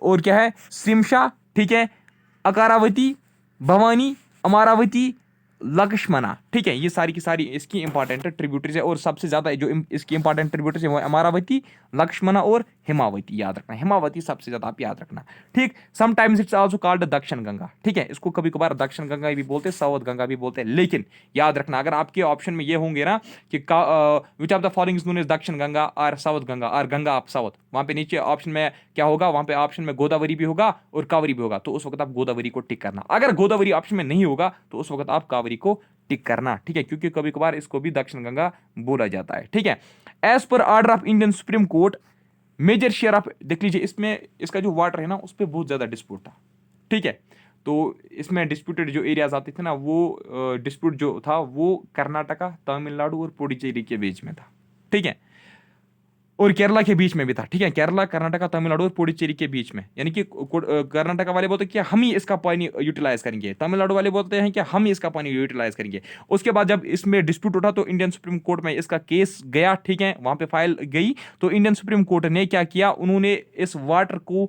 और क्या है, सिमशा, ठीक है, अकारावती, भवानी, अमारावती, लक्ष्मणा, ठीक है। ये सारी की सारी इसकी इंपॉर्टेंट ट्रिब्यूटरीज है। और सबसे ज्यादा जो इसकी इंपॉर्टेंट ट्रिब्यूटरीज है वो अमारावती, लक्ष्मणा और हिमावती, याद रखना, हिमावती सबसे ज्यादा आप याद रखना, ठीक। समटाइम्स इट्स आल्सो कॉल्ड दक्षिण गंगा, ठीक है, इसको कभी कभार दक्षिण गंगा भी बोलते हैं, साउथ गंगा भी बोलते हैं। लेकिन याद रखना, अगर आपके ऑप्शन में ये होंगे ना कि which of the following is known as Dakshin Ganga और साउथ गंगा और गंगा ऑफ साउथ, वहां पे नीचे ऑप्शन में क्या होगा, वहां पे ऑप्शन में गोदावरी भी होगा और कावेरी भी होगा, तो उस वक्त आप गोदावरी को टिक करना। अगर गोदावरी ऑप्शन में नहीं होगा तो उस वक्त आप कावेरी को टिक करना, ठीक है, क्योंकि कभी कभार इसको भी दक्षिण गंगा बोला जाता है, ठीक है। As per order of Indian Supreme Court major share of, देख लीजिए इसमें इसका जो वाटर है ना, उस पर बहुत ज्यादा डिस्प्यूट था, ठीक है। तो इसमें डिस्प्यूटेड जो एरियाज आते थे ना, वो डिस्प्यूट जो था वो कर्नाटका, तमिलनाडु और पुडुचेरी के बीच में था, ठीक है, और केरला के बीच में भी था, ठीक है, केरला, कर्नाटका, तमिलनाडु और पुडुचेरी के बीच में। यानी कि कर्नाटका वाले बोलते हैं कि हम ही इसका पानी यूटिलाइज करेंगे, तमिलनाडु वाले बोलते हैं कि हम ही इसका पानी यूटिलाइज करेंगे। उसके बाद जब इसमें डिस्प्यूट उठा तो इंडियन सुप्रीम कोर्ट में इसका केस गया, ठीक है, वहां पे फाइल गई। तो इंडियन सुप्रीम कोर्ट ने क्या किया, उन्होंने इस वाटर को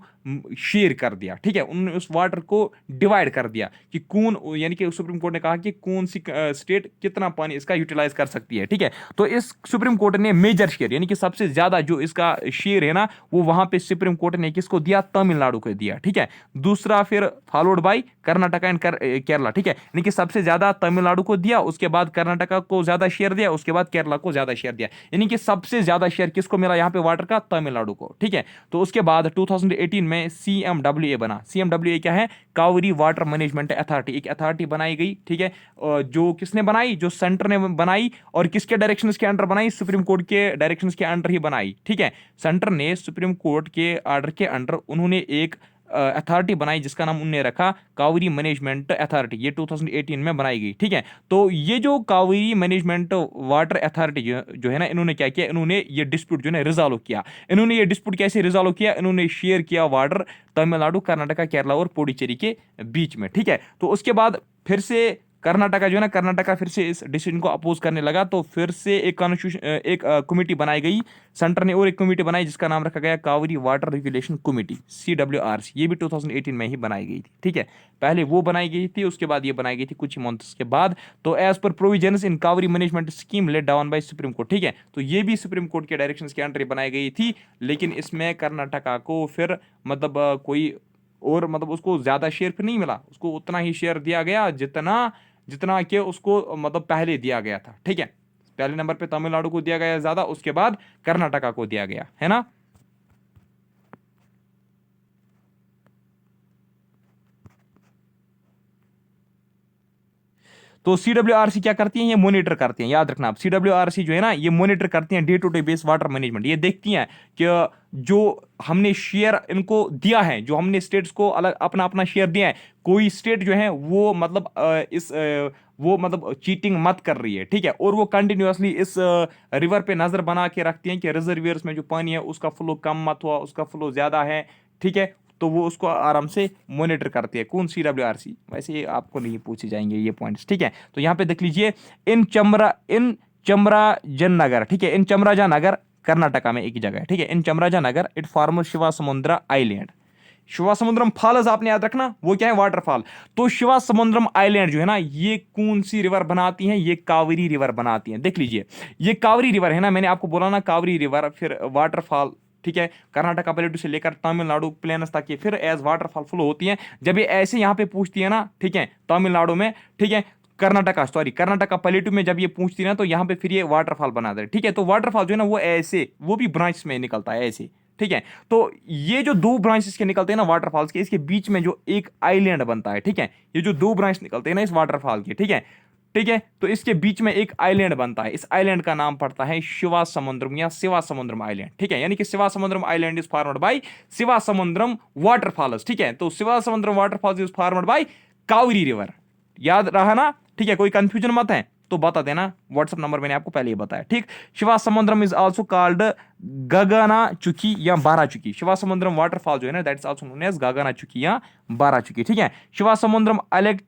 शेयर कर दिया, ठीक है, उन्होंने उस वाटर को डिवाइड कर दिया कि कौन, यानी कि सुप्रीम कोर्ट ने कहा कि कौन सी स्टेट कितना पानी इसका यूटिलाइज कर सकती है, ठीक है। तो इस सुप्रीम कोर्ट ने मेजर शेयर, यानी कि सबसे ज्यादा जो इसका शेयर है ना, वो वहां पे सुप्रीम कोर्ट ने किसको दिया, तमिलनाडु को दिया, ठीक है। दूसरा फिर followed by Karnataka and Kerala, ठीक है, यानी कि सबसे ज्यादा तमिलनाडु को दिया, उसके बाद कर्नाटका को ज्यादा शेयर दिया, उसके बाद केरला को ज्यादा शेयर दिया, यानी कि सबसे ज्यादा शेयर किसको मिला यहाँ पे वाटर का, तमिलनाडु को, ठीक है। तो उसके बाद 2018 में CMWA बना। CMWA क्या है, कावेरी वाटर मैनेजमेंट अथॉरिटी, एक अथॉरिटी बनाई गई, ठीक है। जो किसने बनाई, जो सेंटर ने बनाई, और किसके डायरेक्शंस के अंडर बनाई, सुप्रीम कोर्ट के डायरेक्शंस के अंडर ही बनाई, ठीक है। सेंटर ने सुप्रीम कोर्ट के ऑर्डर के अंडर उन्होंने एक अथॉरिटी बनाई जिसका नाम उन्होंने रखा कावेरी मैनेजमेंट अथॉरिटी, ये 2018 में बनाई गई, ठीक है। तो ये जो कावेरी मैनेजमेंट वाटर अथॉरिटी जो है ना, इन्होंने क्या किया, इन्होंने ये डिस्प्यूट जो है रिजॉल्व किया। इन्होंने ये डिस्प्यूट कैसे रिजॉल्व किया, इन्होंने शेयर किया वाटर तमिलनाडु, कर्नाटका, केरला और पुडुचेरी के बीच में, ठीक है। तो उसके बाद फिर से कर्नाटका जो है ना, कर्नाटका फिर से इस डिसीजन को अपोज करने लगा, तो फिर से एक कॉन्स्टिट्यूशन एक कमेटी बनाई गई सेंटर ने, और एक कमेटी बनाई जिसका नाम रखा गया Kaveri water regulation committee, CWRC। ये भी 2018 में ही बनाई गई थी, ठीक है। पहले वो बनाई गई थी, उसके बाद ये बनाई गई थी कुछ ही मंथ्स के बाद। तो as per provisions in Kaveri management scheme laid down by Supreme Court, ठीक है। तो ये भी सुप्रीम कोर्ट के डायरेक्शंस के अंडर बनाई गई थी, लेकिन इसमें कर्नाटका को फिर मतलब कोई और मतलब उसको ज्यादा शेयर फिर नहीं मिला, उसको उतना ही शेयर दिया गया जितना जितना कि उसको मतलब पहले दिया गया था, ठीक है। पहले नंबर पे तमिलनाडु को दिया गया ज्यादा, उसके बाद कर्नाटका को दिया गया, है ना। तो CWRC क्या करती हैं, ये मॉनिटर करती हैं, याद रखना आप। CWRC जो है ना, ये मॉनिटर करती हैं day to day base water management. ये देखती हैं कि जो हमने शेयर इनको दिया है, जो हमने स्टेट्स को अलग अपना अपना शेयर दिया है, कोई स्टेट जो है वो मतलब वो मतलब चीटिंग मत कर रही है, ठीक है। और वो कंटिन्यूअसली इस रिवर पे नजर बना के रखती हैं कि रिजर्वियर्स में जो पानी है उसका फ्लो कम मत हुआ, उसका फ्लो ज्यादा है, ठीक है। तो वो उसको आराम से मॉनिटर करती है। कौन? CWRC। वैसे ये आपको नहीं पूछे जाएंगे ये पॉइंट्स, ठीक है। तो यहाँ पे देख लीजिए, इन चमराजनगर, ठीक है, इन चमराजनगर कर्नाटका में एक जगह है, ठीक है, इन चमराजनगर इट फॉर्मर शिवासमुद्रा आइलैंड। शिवासमुद्रम फॉल्स आपने याद रखना, वो क्या है? वाटरफॉल। तो शिवासमुद्रम आइलैंड जो है ना, ये कौन सी रिवर बनाती है? ये कावेरी रिवर बनाती है। देख लीजिए, ये कावेरी रिवर है ना, मैंने आपको बोला ना, कावेरी रिवर फिर वाटरफॉल, ठीक है। कर्नाटका प्लेटू से लेकर तमिलनाडु प्लेन्स तक ये फिर एज वाटरफॉल फ्लो होती है। जब ये ऐसे यहाँ पे पूछती है ना, ठीक है, तमिलनाडु में, ठीक है, कर्नाटका प्लेटू में जब ये पूछती है ना, तो यहाँ पे फिर ये वाटरफॉल बना दे, ठीक है। तो वाटरफॉल जो है ना, वो ऐसे, वो भी ब्रांच में निकलता है ऐसे, ठीक है। तो ये जो दो ब्रांचेस के निकलते हैं ना वाटरफॉल्स के, इसके बीच में जो एक आइलैंड बनता है, ठीक है, ये जो दो ब्रांच निकलते हैं ना इस वाटरफॉल के, ठीक है, ठीक है, तो इसके बीच में एक आइलैंड बनता है। इस आइलैंड का नाम पड़ता है शिवासमुद्रम या शिवासमुद्रम आइलैंड, ठीक है। यानी कि Shivasamudram island is formed by Shivasamudram waterfalls, ठीक है। तो Shivasamudram waterfalls is formed by Kaveri river. याद रहा ना, ठीक है, कोई कंफ्यूजन मत है तो बता देना, व्हाट्सएप नंबर मैंने आपको पहले ही बताया, ठीक। Shivasamudram is also called Gagana Chukki या बारा चुकी। शिवासमुद्रम वाटरफॉल जो है ना, that is also known as Gagana Chukki या बारा चुकी, ठीक है। Shivasamudram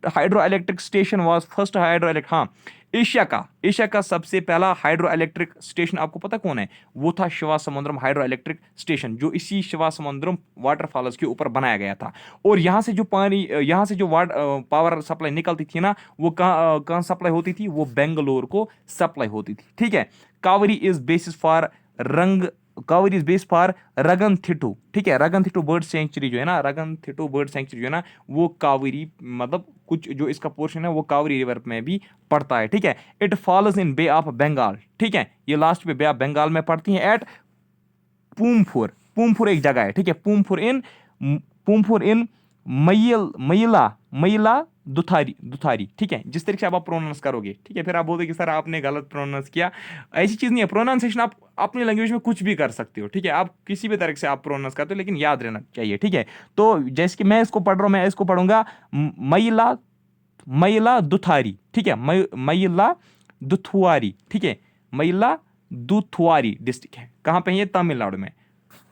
hydro electric station was first hydro electric, हाँ, एशिया का सबसे पहला हाइड्रो इलेक्ट्रिक स्टेशन आपको पता कौन है? वो था शिवासमुद्रम हाइड्रो इलेक्ट्रिक स्टेशन, जो इसी शिवासमुद्रम वाटरफॉल्स के ऊपर बनाया गया था। और यहाँ से जो पानी, यहाँ से जो पावर सप्लाई निकलती थी ना, वो कहाँ सप्लाई होती थी? वो बेंगलोर को सप्लाई होती थी, ठीक है। Kaveri is basis for Kaveri is base for Ranganathittu, ठीक है। रगनथिट्टू बर्ड सेंचुरी जो है ना, रगनथिट्टू बर्ड सेंचुरी जो है ना, वो कावेरी मतलब कुछ जो इसका पोर्शन है वो कावेरी रिवर में भी पड़ता है, ठीक है। It falls in Bay of Bengal, ठीक है, ये लास्ट में बे ऑफ बंगाल में पड़ती है। एट पूमफुर एक जगह है, ठीक है, पूमफुर इन मैला दुथारी, ठीक है। जिस तरीके से आप प्रोनाउंस करोगे, ठीक है, फिर आप बोलते कि सर आपने गलत प्रोनाउंस किया। ऐसी चीज नहीं है, प्रोनाउंसिएशन आप अपनी लैंग्वेज में कुछ भी कर सकते हो, ठीक है। आप किसी भी तरह से आप प्रोनाउंस करते हो, लेकिन याद रहना चाहिए, ठीक है। तो जैसे कि मैं इसको पढ़ रहा हूं, मैं इसको पढ़ूंगा मैला दुथारी, ठीक है, मैला दुथुआरी, ठीक है, मैला दुथुआरी डिस्ट्रिक्ट है। कहाँ पे है ये? तमिलनाडु में।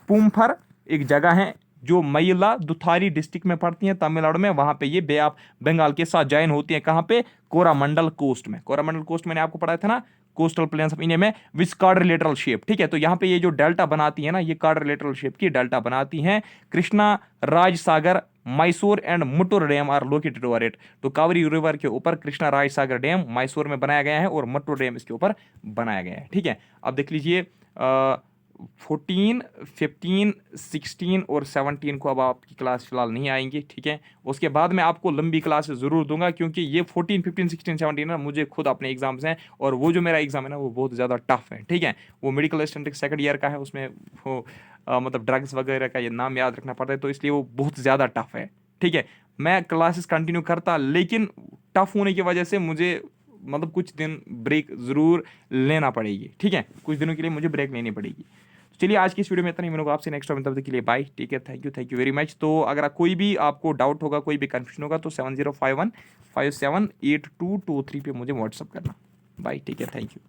पूमफर एक जगह है जो मैला दुथारी डिस्ट्रिक्ट में पड़ती है तमिलनाडु में, वहां पे ये बे ऑफ बंगाल के साथ ज्वाइन होती है। कहां पे? कोरामंडल कोस्ट में। कोरामंडल कोस्ट मैंने आपको पढ़ाया था ना, कोस्टल प्लेन्स ऑफ इंडिया में विच क्वाड्रिलेटरल शेप, ठीक है। तो यहाँ पे ये जो डेल्टा बनाती है ना, ये क्वाड्रिलेटरल शेप की डेल्टा बनाती हैं। Krishna, Raja Sagar, Mysore and Mettur dam are located over it. तो कावेरी रिवर के ऊपर कृष्णा राज सागर डैम मैसूर में बनाया गया है और मुटुर डैम इसके ऊपर बनाया गया है, ठीक है। अब देख लीजिए 14, 15, 16 और 17 को अब आपकी क्लास फिलहाल नहीं आएंगी, ठीक है। उसके बाद मैं आपको लंबी क्लास ज़रूर दूंगा, क्योंकि ये 14, 15, 16, 17 ना मुझे खुद अपने एग्जाम्स हैं, और वो जो मेरा एग्जाम है ना वो बहुत ज़्यादा टफ है, ठीक है। वो मेडिकल असिस्टेंट सेकंड ईयर का है, उसमें वो मतलब ड्रग्स वगैरह का ये नाम याद रखना पड़ता है, तो इसलिए वो बहुत ज़्यादा टफ है, ठीक है। मैं क्लासेस कंटिन्यू करता, लेकिन टफ होने की वजह से मुझे मतलब कुछ दिन ब्रेक ज़रूर लेना पड़ेगी, ठीक है। कुछ दिनों के लिए मुझे ब्रेक लेनी पड़ेगी। चलिए आज की इस वीडियो में इतना ही, मिलूंगा आपसे नेक्स्ट टाइम, तब तक के लिए बाय, ठीक है, थैंक यू वेरी मच। तो अगर कोई भी आपको डाउट होगा, कोई भी कन्फ्यूजन होगा, तो 7051578223 पे मुझे व्हाट्सअप करना। बाय, ठीक है, थैंक यू।